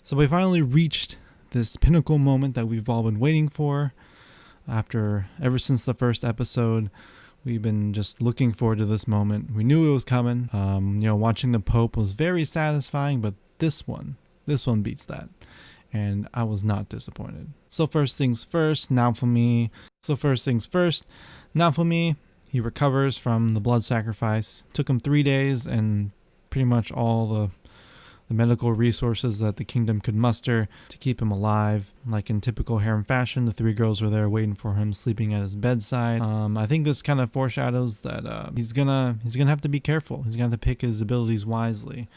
So we finally reached this pinnacle moment that we've all been waiting for. Ever since the first episode, we've been just looking forward to this moment. We knew it was coming. Watching the Pope was very satisfying, but this one beats that. And I was not disappointed. So first things first, Naofumi, he recovers from the blood sacrifice. Took him 3 days and pretty much all the medical resources that the kingdom could muster to keep him alive. Like in typical harem fashion, the 3 girls were there waiting for him, sleeping at his bedside. I think this kind of foreshadows that he's gonna have to be careful. He's gonna have to pick his abilities wisely.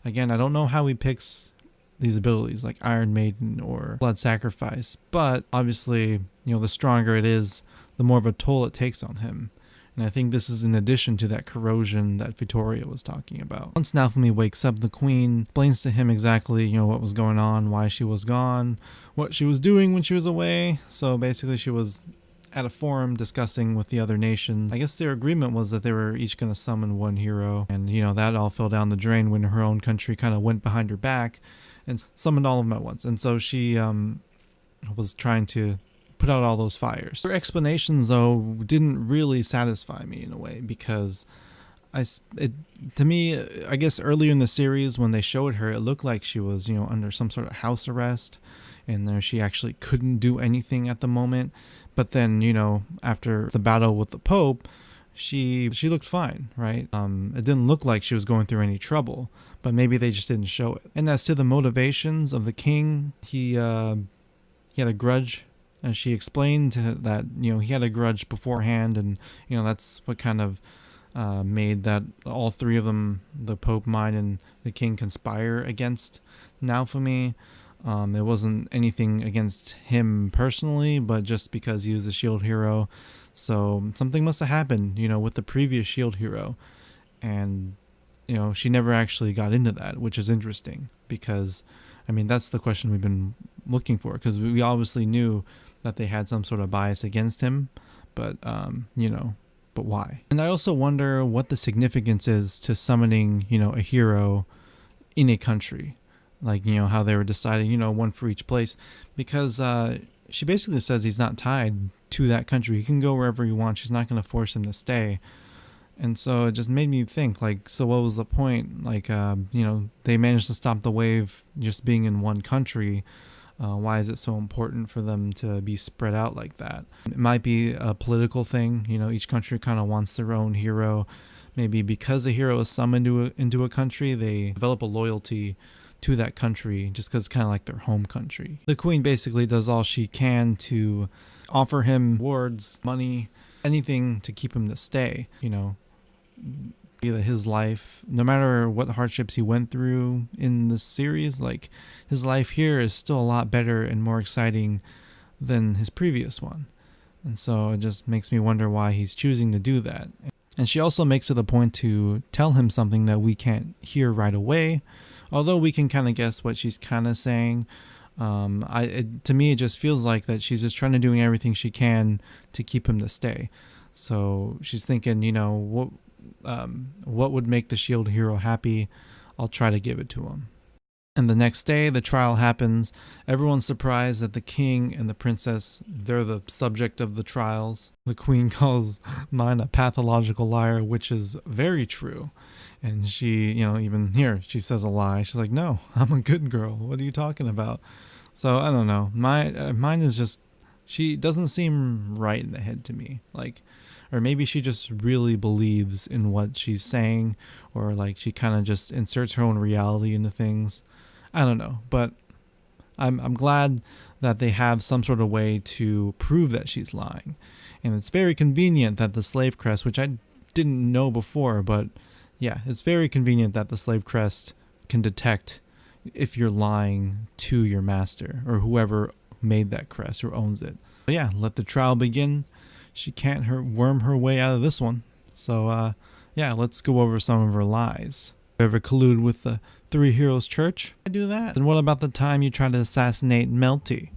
Again, I don't know how he picks these abilities like Iron Maiden or Blood Sacrifice, but obviously, the stronger it is, the more of a toll it takes on him. And I think this is in addition to that corrosion that Vittoria was talking about. Once Naofumi wakes up, the queen explains to him exactly, what was going on, why she was gone, what she was doing when she was away. So basically she was at a forum discussing with the other nations. I guess their agreement was that they were each going to summon one hero. And, that all fell down the drain when her own country kind of went behind her back and summoned all of them at once. And so she was trying to put out all those fires. Her explanations, though, didn't really satisfy me in a way, because to me, I guess earlier in the series when they showed her, it looked like she was, under some sort of house arrest, and there she actually couldn't do anything at the moment. But then, after the battle with the Pope, she looked fine, right? It didn't look like she was going through any trouble, but maybe they just didn't show it. And as to the motivations of the king, he had a grudge. And she explained that, he had a grudge beforehand, and, that's what kind of made that all 3 of them, the Pope, mine, and the king, conspire against Naofumi. It wasn't anything against him personally, but just because he was a shield hero. So something must have happened, with the previous shield hero. And, she never actually got into that, which is interesting, because, that's the question we've been looking for, because we obviously knew that they had some sort of bias against him, but but why? And I also wonder what the significance is to summoning, a hero in a country, like, how they were deciding, one for each place, because she basically says he's not tied to that country. He can go wherever he wants. She's not going to force him to stay. And so it just made me think, like, so what was the point? Like, they managed to stop the wave just being in one country. Why is it so important for them to be spread out like that? It might be a political thing. Each country kind of wants their own hero. Maybe because a hero is summoned into a country, they develop a loyalty to that country just because it's kind of like their home country. The queen basically does all she can to offer him rewards, money, anything to keep him to stay, his life, no matter what hardships he went through in this series, like, his life here is still a lot better and more exciting than his previous one. And so it just makes me wonder why he's choosing to do that. And she also makes it a point to tell him something that we can't hear right away, although we can kind of guess what she's kind of saying. To me, it just feels like that she's just trying to do everything she can to keep him to stay. So she's thinking, what would make the shield hero happy? I'll try to give it to him. And the next day, the trial happens. Everyone's surprised that the king and the princess, they're the subject of the trials. The queen calls mine a pathological liar, which is very true. And she, even here, she says a lie. She's like, no, I'm a good girl. What are you talking about? So I don't know. Mine is just, she doesn't seem right in the head to me. Like, or maybe she just really believes in what she's saying, or like she kind of just inserts her own reality into things. I don't know, but I'm glad that they have some sort of way to prove that she's lying. And it's very convenient that the slave crest, which I didn't know before, but yeah, it's very convenient that the slave crest can detect if you're lying to your master or whoever made that crest or owns it. But yeah, let the trial begin. She can't worm her way out of this one. So yeah, let's go over some of her lies. Ever collude with the 3 Heroes Church? I do that. And what about the time you tried to assassinate Melty?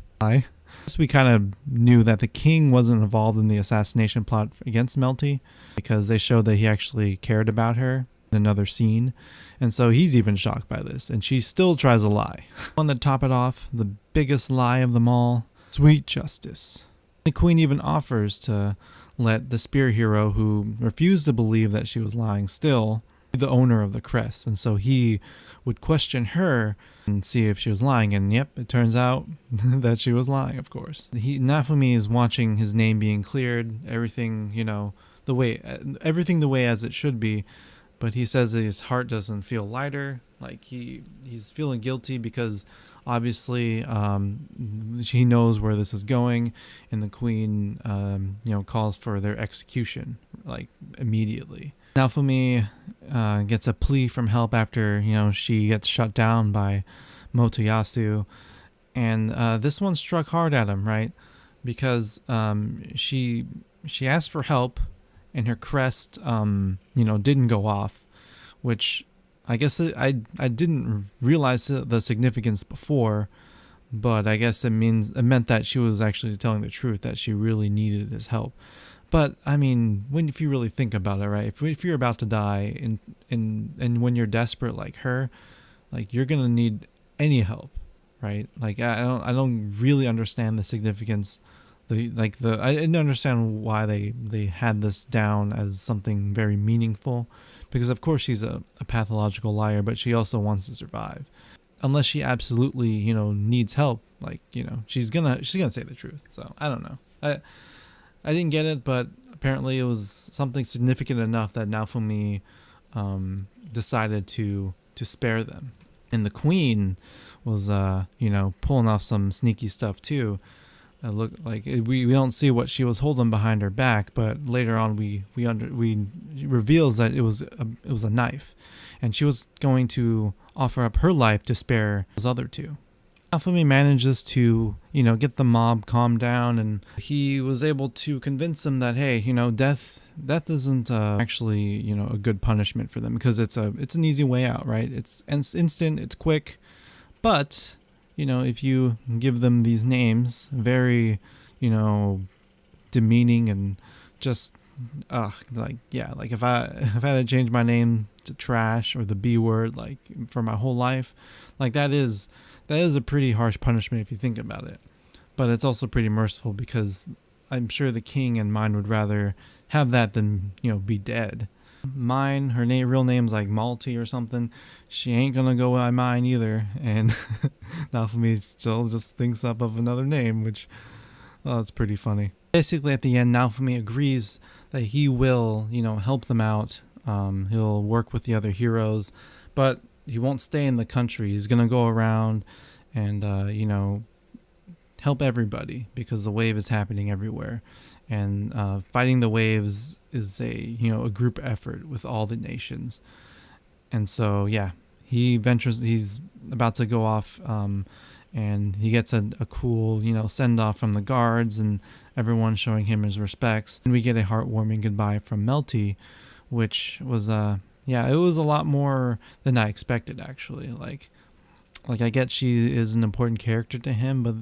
We kind of knew that the king wasn't involved in the assassination plot against Melty, because they showed that he actually cared about her. another scene. And so he's even shocked by this, and she still tries to lie. On to top it off, the biggest lie of them all, sweet justice. The queen even offers to let the spear hero, who refused to believe that she was lying still, be the owner of the crest. And so he would question her and see if she was lying. And yep, it turns out that she was lying, of course. Naofumi is watching his name being cleared, everything, everything the way as it should be. But he says that his heart doesn't feel lighter. Like he's feeling guilty because obviously she knows where this is going, and the queen calls for their execution like immediately. Naofumi gets a plea from help after she gets shut down by Motoyasu, and this one struck hard at him, right? Because she asked for help, and her crest didn't go off, which I guess I didn't realize the significance before, but I guess it meant that she was actually telling the truth, that she really needed his help. But I mean, if you really think about it, right? If you're about to die and when you're desperate like her, like you're gonna need any help, right? Like I don't really understand the significance. I didn't understand why they had this down as something very meaningful, because of course she's a pathological liar, but she also wants to survive. Unless she absolutely needs help, she's gonna say the truth. So I don't know. I didn't get it, but apparently it was something significant enough that Naofumi decided to spare them. And the queen was pulling off some sneaky stuff too. It looked like we don't see what she was holding behind her back, but later on we reveals that it was a knife, and she was going to offer up her life to spare those other two. Naofumi manages to get the mob calmed down, and he was able to convince them that hey, death isn't actually a good punishment for them, because it's an easy way out, right? It's instant, it's quick, but if you give them these names, very, demeaning and just, if I had to change my name to trash or the B word, like for my whole life, like that is a pretty harsh punishment if you think about it. But it's also pretty merciful, because I'm sure the king and mine would rather have that than, be dead. Mine, her real name's like Malty or something. She ain't gonna go by mine either, and Naofumi still just thinks up of another name, which it's pretty funny. Basically, at the end, Naofumi agrees that he will, help them out. He'll work with the other heroes, but he won't stay in the country. He's gonna go around and help everybody, because the wave is happening everywhere. And fighting the waves is a group effort with all the nations. And so he's about to go off, and he gets a cool send off from the guards and everyone showing him his respects. And we get a heartwarming goodbye from Melty, which was it was a lot more than I expected, actually. Like I get she is an important character to him, but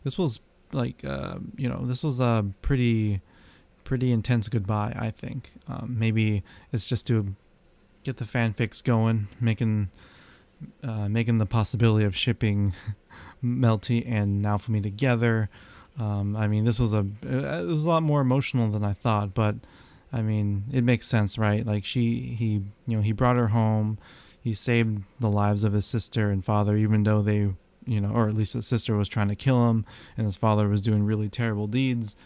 this was this was a pretty intense goodbye, I think. Maybe it's just to get the fanfics going, making the possibility of shipping Melty and Naofumi together. This was it was a lot more emotional than I thought, but I mean, it makes sense, right? Like he brought her home. He saved the lives of his sister and father, even though they, or at least his sister was trying to kill him and his father was doing really terrible deeds.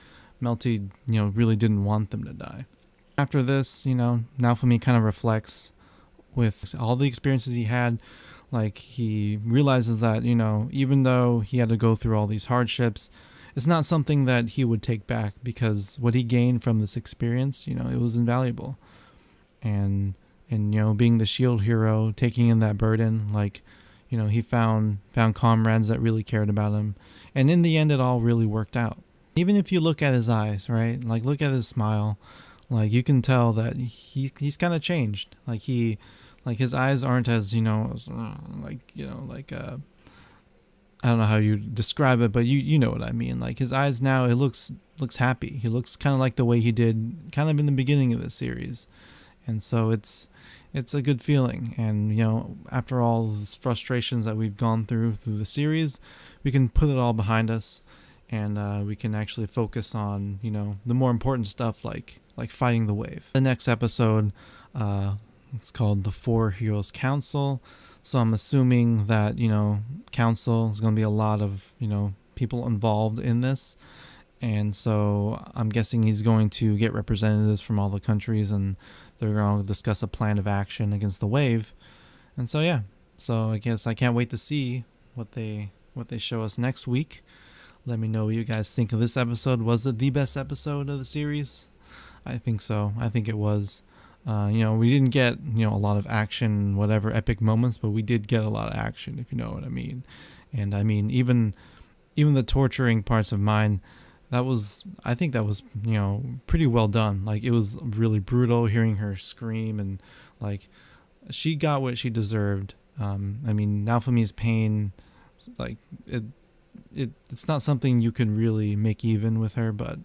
Melty, really didn't want them to die. After this, Naofumi kind of reflects with all the experiences he had. Like, he realizes that, even though he had to go through all these hardships, it's not something that he would take back, because what he gained from this experience, it was invaluable. And being the shield hero, taking in that burden, he found comrades that really cared about him. And in the end, it all really worked out. Even if you look at his eyes, right? Like, look at his smile. Like, you can tell that he's kind of changed. Like, his eyes aren't as, I don't know how you describe it, but you know what I mean. Like, his eyes now, it looks happy. He looks kind of like the way he did kind of in the beginning of the series. And so it's a good feeling. And after all these frustrations that we've gone through the series, we can put it all behind us, and we can actually focus on the more important stuff, like fighting the wave. The next episode, it's called the Four Heroes Council. So I'm assuming that council is going to be a lot of people involved in this. And so I'm guessing he's going to get representatives from all the countries, and they're going to discuss a plan of action against the wave. And so yeah, so I guess I can't wait to see what they show us next week. Let me know what you guys think of this episode. Was it the best episode of the series? I think so. I think it was. We didn't get a lot of action, whatever epic moments, but we did get a lot of action, if you know what I mean. And I mean, even the torturing parts of mine, I think that was pretty well done. Like, it was really brutal hearing her scream, and like she got what she deserved. I mean, Naofumi's pain, like it's not something you can really make even with her, but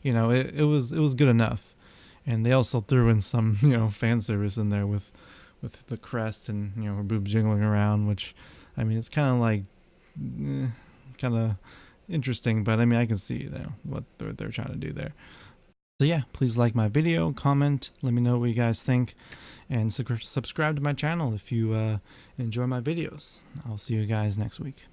it was good enough. And they also threw in some fan service in there with the crest and her boobs jiggling around, which I mean, it's kind of like kind of interesting, but I mean, I can see what they're trying to do there. So yeah, please like my video, comment, let me know what you guys think, and subscribe to my channel if you enjoy my videos. I'll see you guys next week.